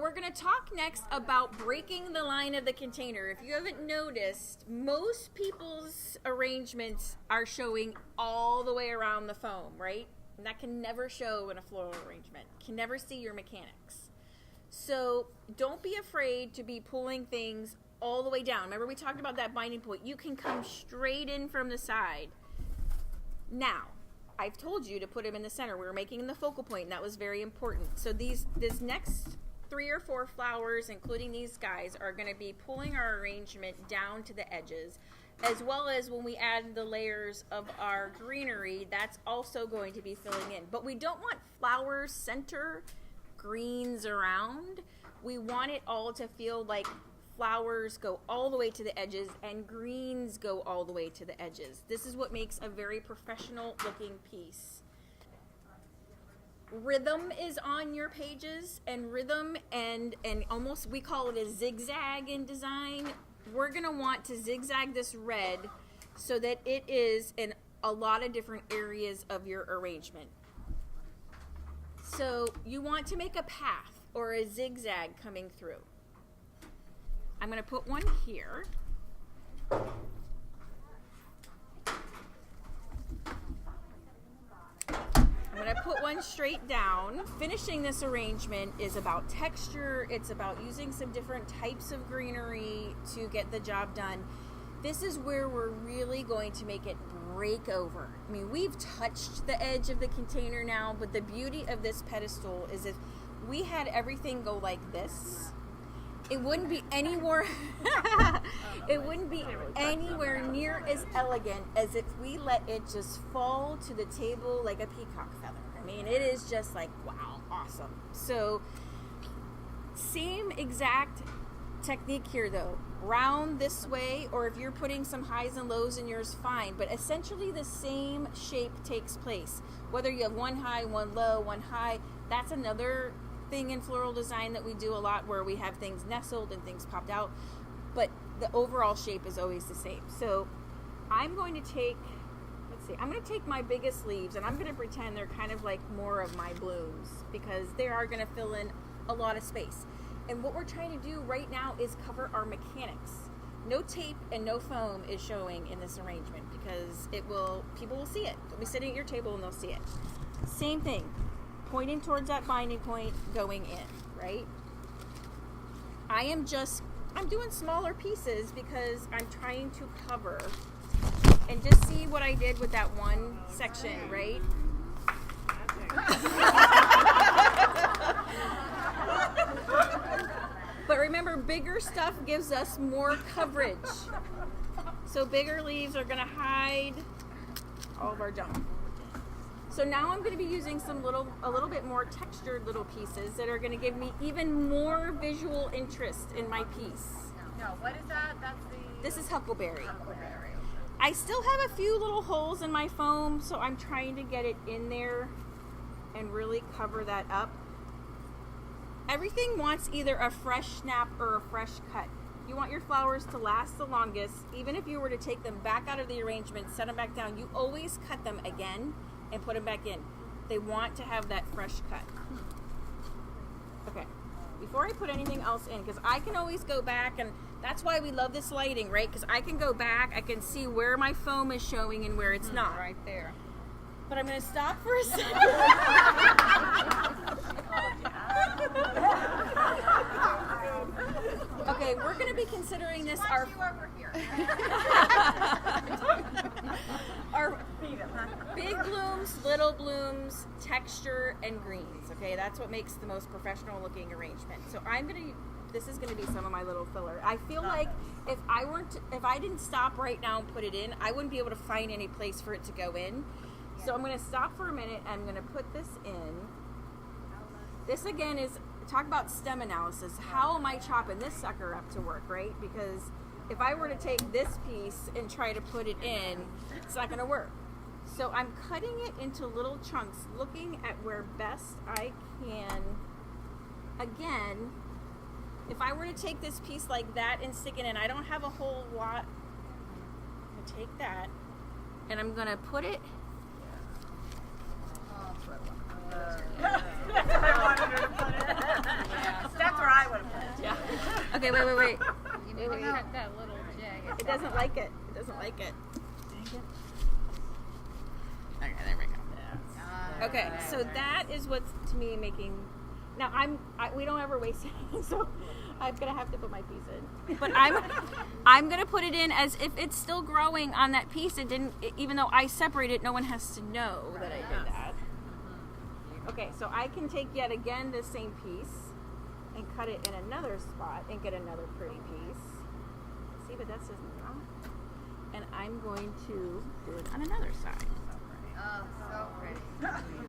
We're going to talk next about breaking the line of the container. If you haven't noticed, most people's arrangements are showing all the way around the foam, right? And that can never show in a floral arrangement. Can never see your mechanics. So don't be afraid to be pulling things all the way down. Remember we talked about that binding point. You can come straight in from the side. Now, I've told you to put them in the center. We were making the focal point, and that was very important. So this next 3 or 4 flowers, including these guys, are going to be pulling our arrangement down to the edges, as well as when we add the layers of our greenery, that's also going to be filling in. But we don't want flowers center, greens around. We want it all to feel like flowers go all the way to the edges and greens go all the way to the edges. This is what makes a very professional looking piece. Rhythm is on your pages, and rhythm and almost, we call it a zigzag in design. We're going to want to zigzag this red so that it is in a lot of different areas of your arrangement. So you want to make a path or a zigzag coming through. I'm going to put one here. I'm going to put one straight down. Finishing this arrangement is about texture. It's about using some different types of greenery to get the job done. This is where we're really going to make it break over. I mean, we've touched the edge of the container now, but the beauty of this pedestal is if we had everything go like this, it wouldn't be any more it wouldn't be anywhere near as elegant as if we let it just fall to the table like a peacock feather. I mean, it is just like, wow, awesome. So same exact technique here though. Round this way, or if you're putting some highs and lows in yours, fine, but essentially the same shape takes place. Whether you have one high, one low, one high, that's another thing in floral design that we do a lot, where we have things nestled and things popped out, but the overall shape is always the same. So I'm going to take, I'm going to take my biggest leaves and I'm going to pretend they're kind of like more of my blooms, because they are going to fill in a lot of space. And what we're trying to do right now is cover our mechanics. No tape and no foam is showing in this arrangement, because people will see it. They'll be sitting at your table and they'll see it. Same thing. Pointing towards that binding point, going in, right? I'm doing smaller pieces because I'm trying to cover. And just see what I did with that one section, right? But remember, bigger stuff gives us more coverage. So bigger leaves are going to hide all of our junk. So now I'm going to be using a little bit more textured little pieces that are going to give me even more visual interest in my piece. No, what is that? This is huckleberry. I still have a few little holes in my foam, so I'm trying to get it in there and really cover that up. Everything wants either a fresh snap or a fresh cut. You want your flowers to last the longest. Even if you were to take them back out of the arrangement, set them back down, you always cut them again and put them back in. They want to have that fresh cut. Okay, before I put anything else in, because I can always go back, and that's why we love this lighting, right? Because I can go back, I can see where my foam is showing and where it's not. Right there. But I'm going to stop for a second. Okay, we're going to be considering this our big blooms, little blooms, texture, and greens. Okay, that's what makes the most professional looking arrangement. So this is going to be some of my little filler. I feel like if I didn't stop right now and put it in, I wouldn't be able to find any place for it to go in. So I'm going to stop for a minute. I'm going to put this in. This again is, talk about stem analysis. How am I chopping this sucker up to work, right? Because if I were to take this piece and try to put it in, it's not going to work. So I'm cutting it into little chunks, looking at where best I can. Again, if I were to take this piece like that and stick it in, I don't have a whole lot. I'm going to take that and I'm going to put it. That's where Okay, wait. You need to cut that little jag. It doesn't like it. It doesn't like it. Dang it. Okay, there we go. Okay, so that is what's to me making. Now we don't ever waste it, so I'm gonna have to put my piece in. But I'm gonna put it in as if it's still growing on that piece. Even though I separate it, no one has to know that I did that. Okay, so I can take yet again the same piece and cut it in another spot and get another pretty piece. See, but that's just not. And I'm going to do it on another side. Oh, so pretty.